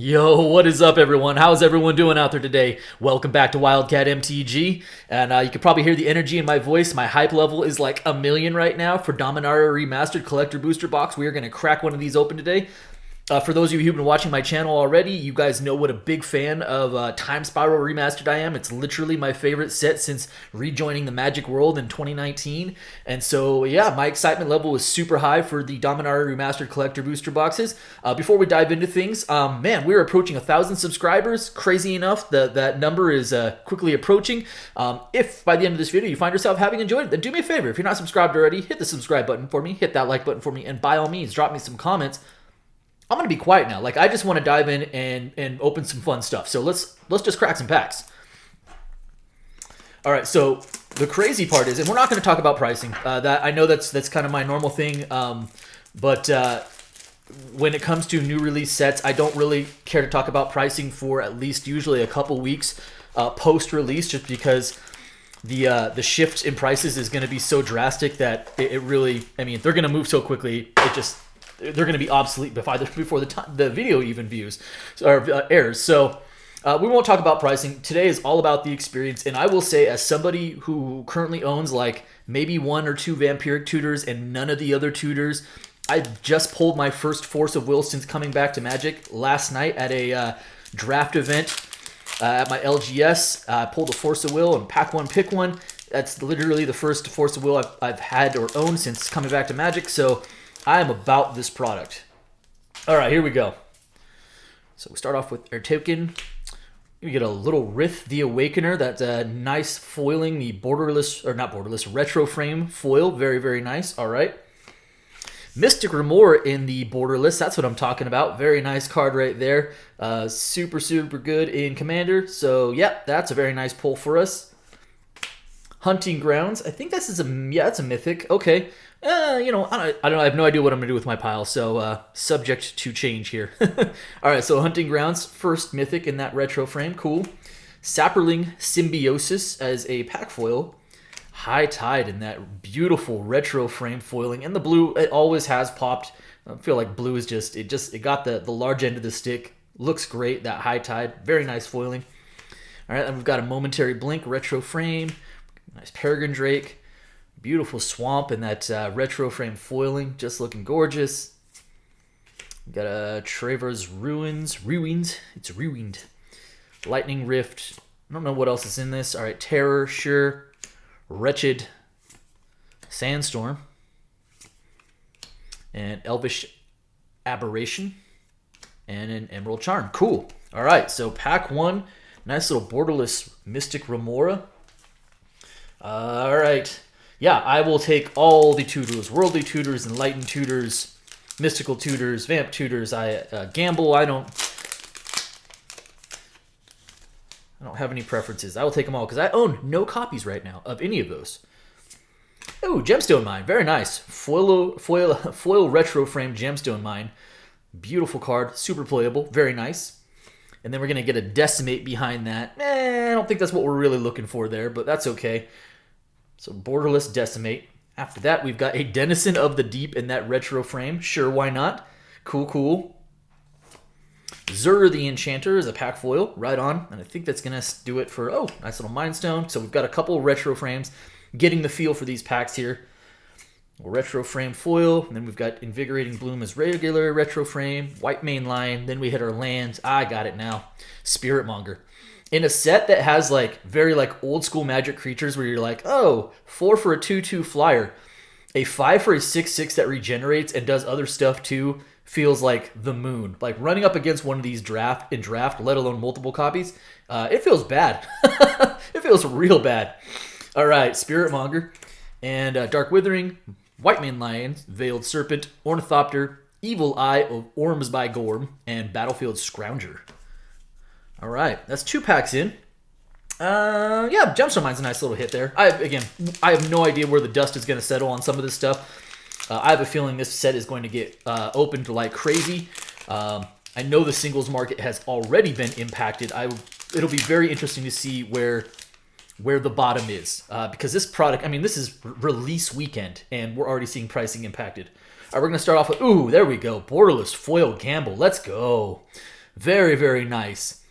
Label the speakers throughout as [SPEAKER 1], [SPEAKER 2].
[SPEAKER 1] Yo, what is up, everyone? How's everyone doing out there today? Welcome back to Wildcat MTG, and you can probably hear the energy in my voice. My hype level is like a million right now for Dominaria Remastered Collector Booster Box. We are going to crack one of these open today. For those of you who've been watching my channel already, you guys know what a big fan of Time Spiral Remastered I am. It's literally my favorite set since rejoining the Magic world in 2019. And so, yeah, my excitement level is super high for the Dominaria Remastered Collector Booster Boxes. Before we dive into things, man, we're approaching 1,000 subscribers. Crazy enough, that number is quickly approaching. If by the end of this video you find yourself having enjoyed it, then do me a favor. If you're not subscribed already, hit the subscribe button for me, hit that like button for me, and by all means, drop me some comments. I'm going to be quiet now. I just want to dive in and open some fun stuff. So let's just crack some packs. All right, so the crazy part is, and we're not going to talk about pricing. That I know that's kind of my normal thing. But when it comes to new release sets, I don't really care to talk about pricing for at least usually a couple weeks post-release, just because the shift in prices is going to be so drastic that it really, I mean, they're going to move so quickly. They're going to be obsolete before the video even views or airs. So we won't talk about pricing. Today is all about the experience. And I will say, as somebody who currently owns like maybe 1 or 2 Vampiric Tutors and none of the other tutors, I just pulled my first Force of Will since coming back to Magic last night at a draft event at my LGS. I pulled a Force of Will and pack one, pick one. That's literally the first Force of Will I've had or owned since coming back to Magic. So I am about this product. All right, here we go. So we start off with our token. We get a little Rith the Awakener. That's a nice foiling, the borderless, or not borderless, retro frame foil. Very, very nice. All right. Mystic Remora in the borderless. That's what I'm talking about. Very nice card right there. Super, super good in Commander. So, yeah, that's a very nice pull for us. Hunting Grounds. I think this is it's a mythic. Okay. You know, I don't know. I have no idea what I'm going to do with my pile, so subject to change here. All right, so Hunting Grounds, first mythic in that retro frame. Cool. Saproling Symbiosis as a pack foil. High Tide in that beautiful retro frame foiling. And the blue, it always has popped. I feel like blue is it got the large end of the stick. Looks great, that High Tide. Very nice foiling. All right, then we've got a Momentary Blink retro frame. Nice Peregrine Drake. Beautiful Swamp in that retro frame foiling, just looking gorgeous. Got a Trevor's Ruins. It's ruined. Lightning Rift. I don't know what else is in this. All right, Terror, sure. Wretched Sandstorm. And Elvish Aberration. And an Emerald Charm. Cool. All right, so pack 1. Nice little borderless Mystic Remora. All right. Yeah, I will take all the tutors, worldly tutors, enlightened tutors, mystical tutors, vamp tutors. I gamble. I don't have any preferences. I will take them all because I own no copies right now of any of those. Oh, Gemstone Mine, very nice. Foil retro frame Gemstone Mine, beautiful card, super playable, very nice. And then we're gonna get a Decimate behind that. I don't think that's what we're really looking for there, but that's okay. So borderless Decimate. After that, we've got a Denizen of the Deep in that retro frame. Sure, why not? Cool, cool. Zur the Enchanter is a pack foil. Right on. And I think that's going to do it for, nice little Mind Stone. So we've got a couple retro frames. Getting the feel for these packs here. Retro frame foil. And then we've got Invigorating Bloom as regular retro frame. White Main Line. Then we hit our lands. I got it now. Spirit Monger. In a set that has very old school Magic creatures where you're like, 4 for a 2/2 flyer, a 5 for a 6/6 that regenerates and does other stuff too feels like the moon. Like running up against one of these draft, let alone multiple copies, it feels bad. It feels real bad. All right, Spirit Monger and Dark Withering, White Mane Lion, Veiled Serpent, Ornithopter, Evil Eye of Orms by Gorm, and Battlefield Scrounger. All right, that's 2 packs in. Yeah, Gemstone Mine's a nice little hit there. I have no idea where the dust is going to settle on some of this stuff. I have a feeling this set is going to get opened like crazy. I know the singles market has already been impacted. It'll be very interesting to see where the bottom is. Because this product, I mean, this is release weekend, and we're already seeing pricing impacted. All right, we're going to start off with, there we go, borderless foil gamble. Let's go. Very, very nice.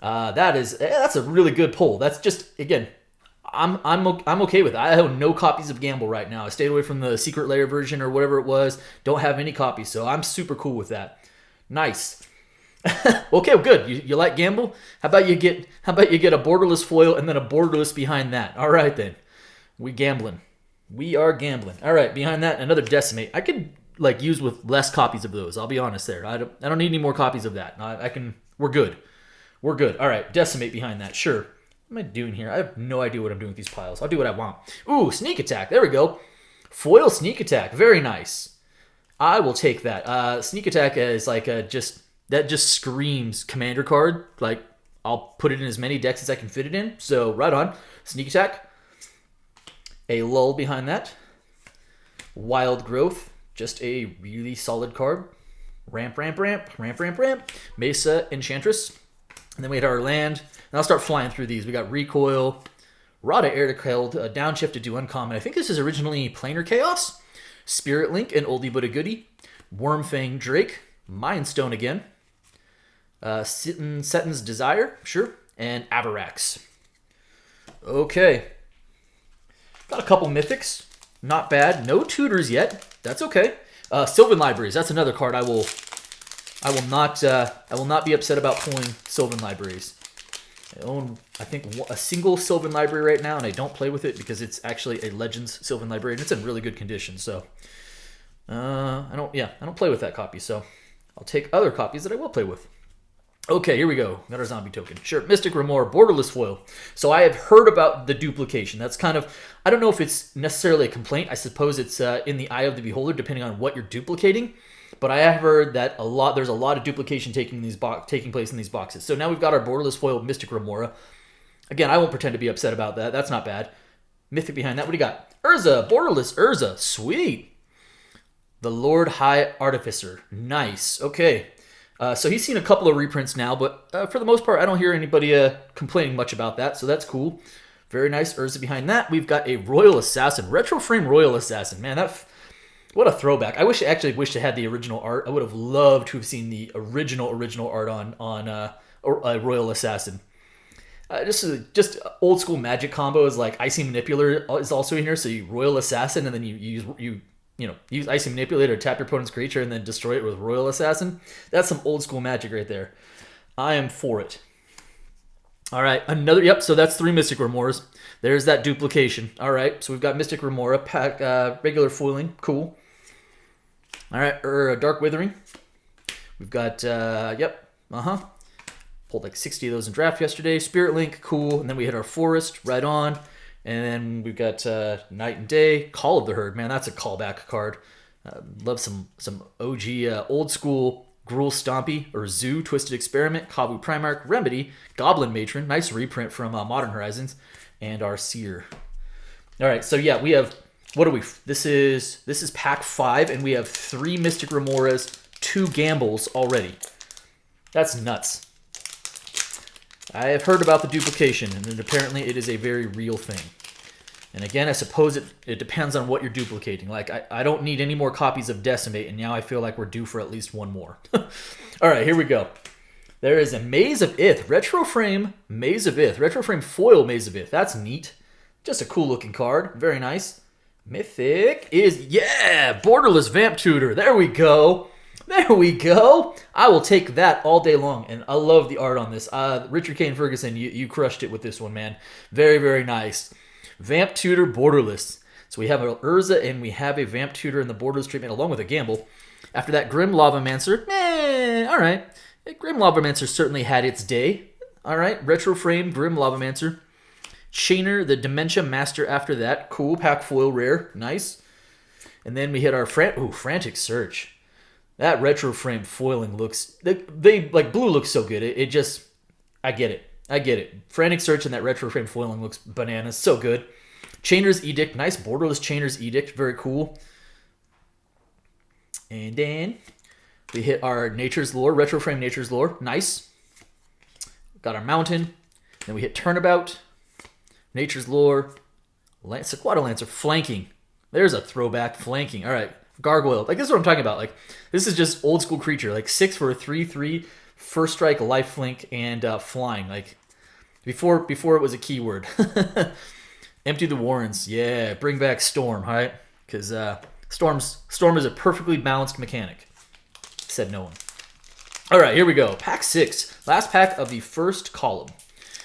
[SPEAKER 1] That's a really good pull. That's just, again, I'm okay with it. I have no copies of Gamble right now. I stayed away from the Secret Lair version or whatever it was. Don't have any copies, so I'm super cool with that. Nice. Okay, well, good. You like Gamble? How about you get a borderless foil and then a borderless behind that? All right then, we gambling. We are gambling. All right, behind that another Decimate. I could like use with less copies of those. I'll be honest there. I don't need any more copies of that. I can. We're good. We're good. All right, Decimate behind that. Sure. What am I doing here? I have no idea what I'm doing with these piles. I'll do what I want. Ooh, Sneak Attack. There we go. Foil Sneak Attack. Very nice. I will take that. Sneak Attack is like that just screams commander card. Like, I'll put it in as many decks as I can fit it in. So, right on. Sneak Attack. A lull behind that. Wild Growth. Just a really solid card. Ramp. Mesa Enchantress. And then we had our land. And I'll start flying through these. We got Recoil. Rada Air to Keld. Downshift to do uncommon. I think this is originally Planar Chaos. Spirit Link, an oldie but a goodie. Wormfang Drake. Mindstone again. Setton's Desire, sure. And Avarax. Okay. Got a couple mythics. Not bad. No tutors yet. That's okay. Sylvan Libraries. That's another card I will not be upset about pulling Sylvan Libraries. I own, I think, a single Sylvan Library right now, and I don't play with it because it's actually a Legends Sylvan Library, and it's in really good condition. So, I don't play with that copy. So, I'll take other copies that I will play with. Okay, here we go. Got our zombie token. Sure, Mystic Remora, borderless foil. So I have heard about the duplication. That's kind of, I don't know if it's necessarily a complaint. I suppose it's in the eye of the beholder, depending on what you're duplicating. But I have heard that there's a lot of duplication taking place in these boxes. So now we've got our borderless foil Mystic Remora. Again, I won't pretend to be upset about that. That's not bad. Mythic behind that. What do you got? Urza, borderless Urza. Sweet. The Lord High Artificer. Nice. Okay. So he's seen a couple of reprints now, but for the most part, I don't hear anybody complaining much about that, so that's cool. Very nice. Urza behind that. We've got a Royal Assassin. Retro Frame Royal Assassin. Man, what a throwback. I actually wish I had the original art. I would have loved to have seen the original art on Royal Assassin. Just old school Magic combo is like Icy Manipulator is also in here, so you Royal Assassin, and then you use Icy Manipulator to tap your opponent's creature and then destroy it with Royal Assassin. That's some old school Magic right there. I am for it. All right, so that's 3 Mystic Remoras. There's that duplication. All right, so we've got Mystic Remora, regular foiling, cool. All right, Dark Withering. We've got, pulled like 60 of those in draft yesterday. Spirit Link, cool. And then we hit our Forest, right on. And then we've got Night and Day, Call of the Herd. Man, that's a callback card. Love some OG old school Gruul Stompy or Zoo, Twisted Experiment, Kavu Primarch, Remedy, Goblin Matron, nice reprint from Modern Horizons, and our Seer. All right, so yeah, we have, this is pack 5, and we have 3 Mystic Remoras, 2 Gambles already. That's nuts. I have heard about the duplication, and apparently it is a very real thing. And again, I suppose it depends on what you're duplicating. Like, I don't need any more copies of Decimate, and now I feel like we're due for at least one more. All right, here we go. There is a Maze of Ith. Retro Frame Maze of Ith. Retro Frame Foil Maze of Ith. That's neat. Just a cool looking card. Very nice. Mythic is, Borderless Vamp Tutor. There we go. There we go. I will take that all day long, and I love the art on this. Richard Kane Ferguson, you crushed it with this one, man. Very, very nice. Vamp Tutor Borderless. So we have an Urza and we have a Vamp Tutor in the Borderless treatment along with a Gamble. After that, Grim Lavamancer. All right. Grim Lavamancer certainly had its day. All right. Retro Frame Grim Lavamancer. Chainer, the Dementia Master after that. Cool. Pack Foil Rare. Nice. And then we hit our Frantic Search. That Retro Frame foiling looks... blue looks so good. It just... I get it. Frantic Search and that Retro Frame foiling looks bananas. So good. Chainer's Edict. Nice borderless Chainer's Edict. Very cool. And then we hit our Nature's Lore. Retro Frame Nature's Lore. Nice. Got our Mountain. Then we hit Turnabout. Nature's Lore. Sequata Lancer. Flanking. There's a throwback. Flanking. All right. Gargoyle. Like, this is what I'm talking about. Like, this is just old school creature. Like, 6 for a 3/3. First Strike, Lifelink, and Flying. Like before it was a keyword. Empty the Warrens. Yeah, bring back Storm, all right? Because Storm is a perfectly balanced mechanic. Said no one. All right, here we go. Pack 6. Last pack of the first column.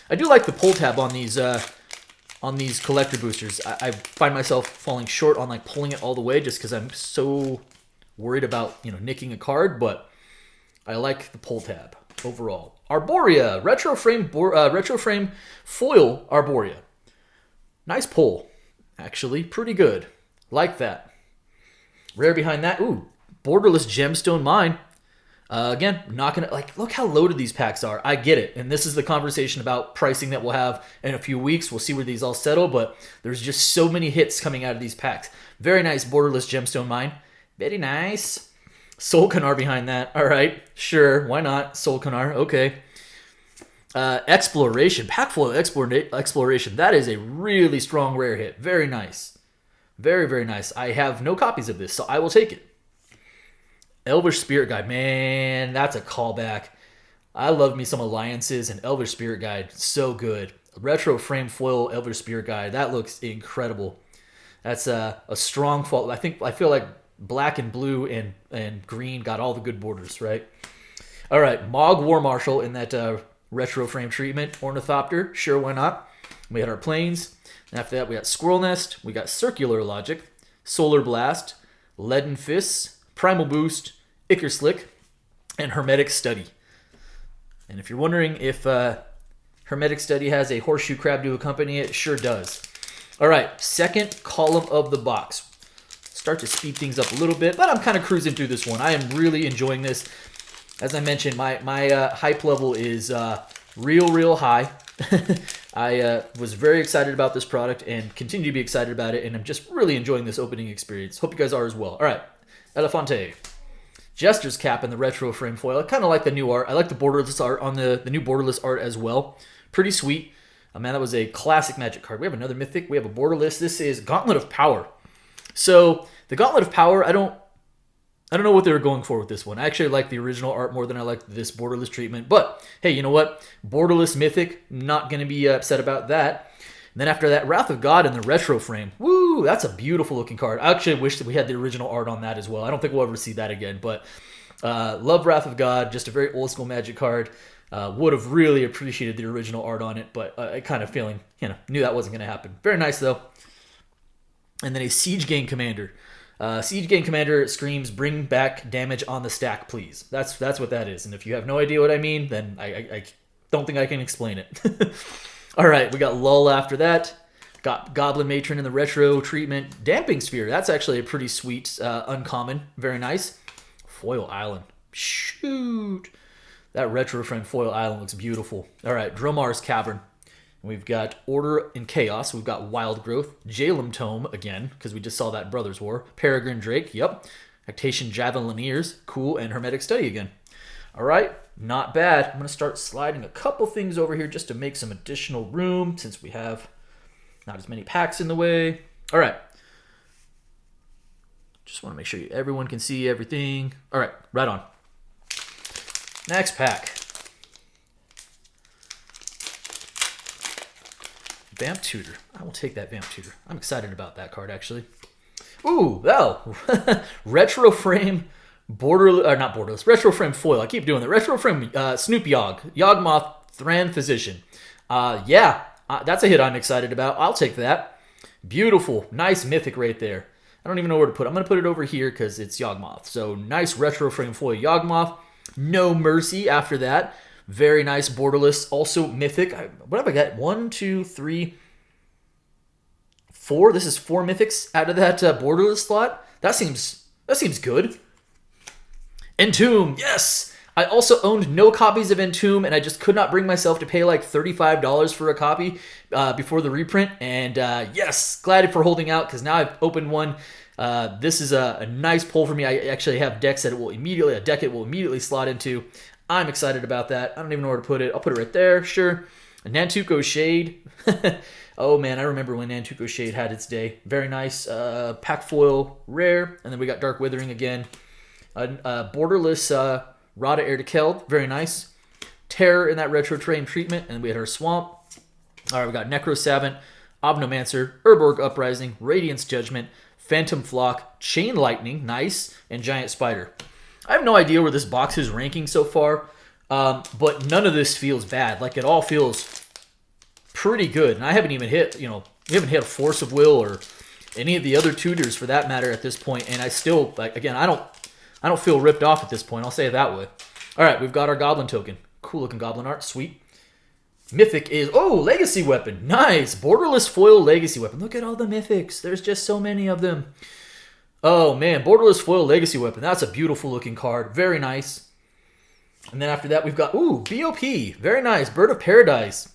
[SPEAKER 1] I do like the pull tab on these collector boosters. I find myself falling short on like pulling it all the way just because I'm so worried about nicking a card, but I like the pull tab overall. Arborea retro frame foil Arborea. Nice pull, actually, pretty good. Like that. Rare behind that. Ooh, borderless gemstone mine. Again, not gonna look how loaded these packs are. I get it, and this is the conversation about pricing that we'll have in a few weeks. We'll see where these all settle, but there's just so many hits coming out of these packs. Very nice borderless gemstone mine. Very nice. Soul Canar behind that. All right, sure, why not? Soul Canar, okay. Exploration, pack full of exploration. That is a really strong rare hit. Very nice, very very nice. I have no copies of this, so I will take it. Elvish Spirit Guide, man, that's a callback. I love me some Alliances, and Elvish Spirit Guide, so good. Retro frame foil Elvish Spirit Guide, that looks incredible. That's a strong foil. I feel like black and blue and green got all the good borders, right? All right, Mog War Marshal in that retro frame treatment. Ornithopter, sure, why not? We had our planes. And after that, we got Squirrel Nest. We got Circular Logic, Solar Blast, Leaden Fists, Primal Boost, Ickerslick, and Hermetic Study. And if you're wondering if Hermetic Study has a horseshoe crab to accompany it, sure does. All right, second column of the box. Start to speed things up a little bit, but I'm kind of cruising through this one. I am really enjoying this. As I mentioned, my hype level is real high. I was very excited about this product and continue to be excited about it, and I'm just really enjoying this opening experience. Hope you guys are as well. All right, Elefante. Jester's Cap in the retro frame foil. I kind of like the new art. I like the borderless art on the new borderless art as well. Pretty sweet. Man, that was a classic Magic card. We have another Mythic. We have a borderless. This is Gauntlet of Power. So the Gauntlet of Power, I don't know what they were going for with this one. I actually like the original art more than I like this borderless treatment. But hey, you know what? Borderless Mythic, not going to be upset about that. And then after that, Wrath of God in the retro frame. Woo, that's a beautiful looking card. I actually wish that we had the original art on that as well. I don't think we'll ever see that again. But love Wrath of God, just a very old school Magic card. Would have really appreciated the original art on it, but I kind of feeling, knew that wasn't going to happen. Very nice though. And then a Siege Gang Commander. Siege Gang Commander screams, bring back damage on the stack, please. That's what that is. And if you have no idea what I mean, then I don't think I can explain it. All right, we got Lull after that. Got Goblin Matron in the retro treatment. Damping Sphere, that's actually a pretty sweet uncommon. Very nice. Foil Island. Shoot. That retro frame Foil Island looks beautiful. All right, Dromar's Cavern. We've got Order and Chaos. We've got Wild Growth. Jalem Tome, again, because we just saw that Brothers War. Peregrine Drake, yep. Actation Javelineers, cool. And Hermetic Study again. All right, not bad. I'm going to start sliding a couple things over here just to make some additional room since we have not as many packs in the way. All right. Just want to make sure everyone can see everything. All right, right on. Next pack. Vamp Tutor. I will take that Vamp Tutor. I'm excited about that card, actually. Ooh, oh. Retro frame not borderless. Retro frame foil. I keep doing that. Retro frame Snoop Yogg. Yawgmoth Thran Physician. That's a hit I'm excited about. I'll take that. Beautiful. Nice mythic right there. I don't even know where to put it. I'm going to put it over here because it's Yawgmoth. So nice retro frame foil Yawgmoth. No Mercy after that. Very nice borderless. Also mythic. What have I got? 1, 2, 3, 4. This is 4 mythics out of that borderless slot. That seems good. Entomb, yes! I also owned no copies of Entomb, and I just could not bring myself to pay like $35 for a copy before the reprint. And yes, glad for holding out because now I've opened one. This is a nice pull for me. I actually have a deck it will immediately slot into. I'm excited about that. I don't even know where to put it. I'll put it right there, sure. A Nantuko Shade. Oh man, I remember when Nantuko Shade had its day. Very nice. Pack foil rare, and then we got Dark Withering again. Borderless Rada Erdekeld, very nice. Terror in that retro train treatment, and we had our Swamp. All right, we got Necro Savant, Obnomancer, Urborg Uprising, Radiance Judgment, Phantom Flock, Chain Lightning, nice, and Giant Spider. I have no idea where this box is ranking so far, but none of this feels bad. Like, it all feels pretty good, and I haven't even hit, we haven't hit a Force of Will or any of the other tutors for that matter at this point, and I still, like, again, I don't feel ripped off at this point. I'll say it that way. All right, we've got our Goblin token. Cool looking Goblin art, sweet. Mythic is, Legacy Weapon. Nice. Borderless Foil Legacy Weapon. Look at all the Mythics. There's just so many of them. Oh, man. Borderless Foil Legacy Weapon. That's a beautiful looking card. Very nice. And then after that, we've got, BOP. Very nice. Bird of Paradise.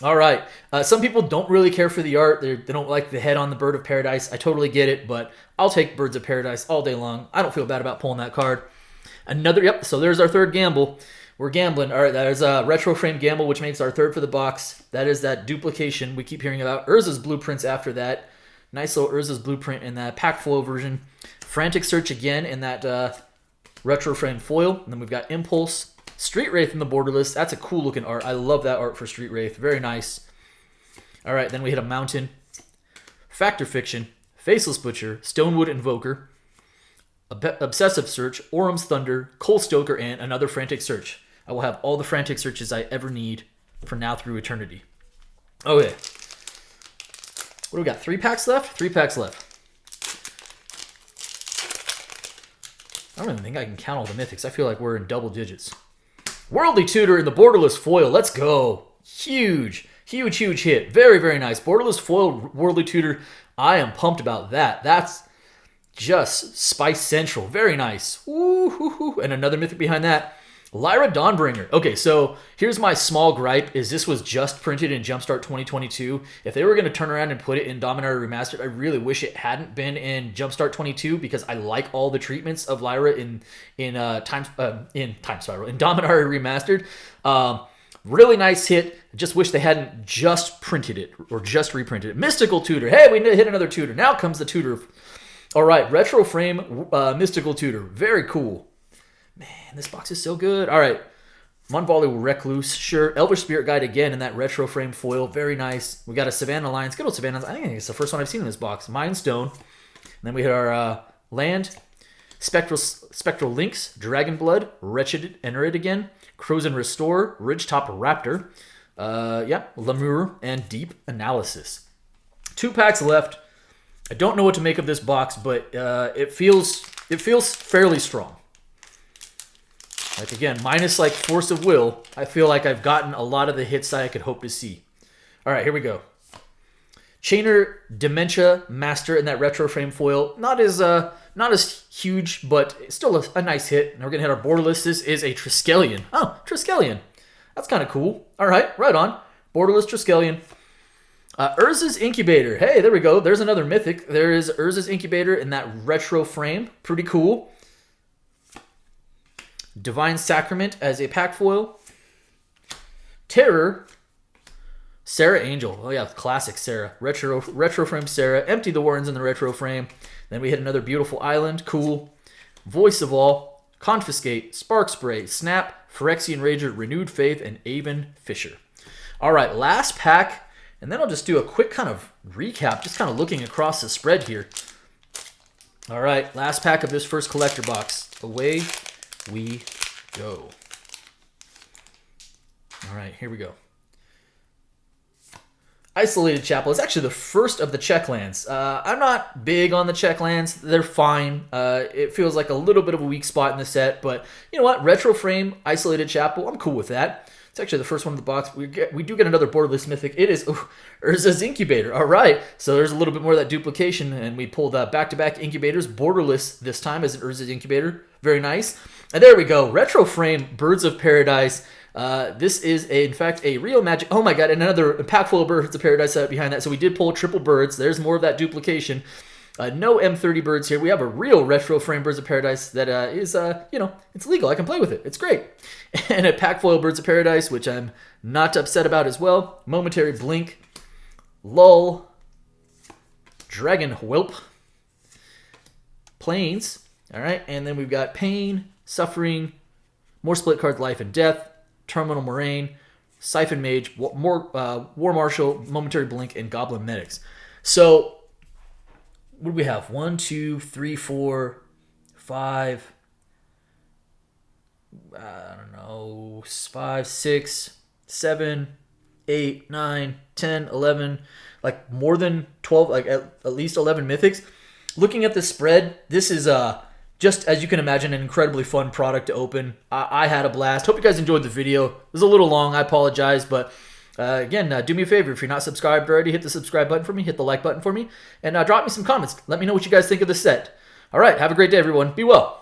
[SPEAKER 1] All right. Some people don't really care for the art. They don't like the head on the Bird of Paradise. I totally get it, but I'll take Birds of Paradise all day long. I don't feel bad about pulling that card. So there's our third gamble. We're gambling. All right, there's a retro frame gamble, which makes our third for the box. That is that duplication we keep hearing about. Urza's Blueprints after that. Nice little Urza's Blueprint in that pack foil version. Frantic Search again in that retro frame foil. And then we've got Impulse. Street Wraith in the Borderless. That's a cool looking art. I love that art for Street Wraith. Very nice. All right, then we hit a Mountain. Factor Fiction. Faceless Butcher. Stonewood Invoker. Obsessive Search. Orum's Thunder. Coal Stoker, and another Frantic Search. I will have all the Frantic Searches I ever need for now through eternity. Okay. What do we got? 3 packs left? 3 packs left. I don't even think I can count all the Mythics. I feel like we're in double digits. Worldly Tutor in the Borderless Foil. Let's go. Huge. Huge, huge hit. Very, very nice. Borderless Foil Worldly Tutor. I am pumped about that. That's just Spice Central. Very nice. Woo-hoo-hoo. And another Mythic behind that. Lyra Dawnbringer. Okay, so here's my small gripe, is this was just printed in Jumpstart 2022. If they were going to turn around and put it in Dominaria Remastered, I really wish it hadn't been in Jumpstart 22, because I like all the treatments of Lyra in Dominaria Remastered. Really nice hit. Just wish they hadn't just printed it or just reprinted it. Mystical Tutor. Hey, we hit another tutor. Now comes the tutor. All right, retro frame Mystical Tutor. Very cool. Man, this box is so good. All right. Monvolley Recluse. Sure. Elvish Spirit Guide again in that retro frame foil. Very nice. We got a Savannah Alliance. Good old Savannah. I think it's the first one I've seen in this box. Mind Stone. And then we hit our land. Spectral Lynx. Dragon Blood. Wretched Enerid again. Crows and Restore. Ridgetop Raptor. Lemur. And Deep Analysis. 2 packs left. I don't know what to make of this box, but it feels fairly strong. Like, again, minus like Force of Will, I feel like I've gotten a lot of the hits that I could hope to see. All right, here we go. Chainer Dementia Master in that retro frame foil. Not as huge, but still a nice hit. And we're going to hit our Borderless. This is a Triskelion. Oh, Triskelion. That's kind of cool. All right, right on. Borderless Triskelion. Urza's Incubator. Hey, there we go. There's another Mythic. There is Urza's Incubator in that retro frame. Pretty cool. Divine Sacrament as a pack foil. Terror. Sarah Angel. Oh yeah, classic Sarah. Retro frame Sarah. Empty the Warrens in the retro frame. Then we hit another beautiful island. Cool. Voice of All. Confiscate. Spark Spray. Snap. Phyrexian Rager. Renewed Faith. And Avon Fisher. All right, last pack. And then I'll just do a quick kind of recap. Just kind of looking across the spread here. All right, last pack of this first collector box. Away we go. All right, here we go. Isolated Chapel is actually the first of the check lands. I'm not big on the check lands. They're fine. It feels like a little bit of a weak spot in the set, but you know what? Retro frame, Isolated Chapel, I'm cool with that. It's actually the first one in the box. We do get another Borderless Mythic. It is Urza's Incubator. All right, so there's a little bit more of that duplication, and we pulled back-to-back Incubators. Borderless this time as an Urza's Incubator. Very nice. And there we go. Retro frame Birds of Paradise. This is, in fact, a real magic. Oh my god, and another pack full of Birds of Paradise set behind that. So we did pull triple birds. There's more of that duplication. No M30 birds here. We have a real retro frame Birds of Paradise that is, it's legal. I can play with it. It's great. And a pack foil Birds of Paradise, which I'm not upset about as well. Momentary Blink. Lull. Dragon Whelp. Plains. All right, and then we've got Pain, Suffering, more split cards, Life and Death, Terminal Moraine, Siphon Mage, War Marshal, Momentary Blink, and Goblin Medics. So, what do we have? 1, 2, 3, 4, 5. I don't know. 5, 6, 7, 8, 9, 10, 11. Like more than 12, like at least 11 mythics. Looking at the spread, this is just, as you can imagine, an incredibly fun product to open. I had a blast. Hope you guys enjoyed the video. It was a little long. I apologize, but again, do me a favor. If you're not subscribed already, hit the subscribe button for me. Hit the like button for me. And drop me some comments. Let me know what you guys think of the set. All right. Have a great day, everyone. Be well.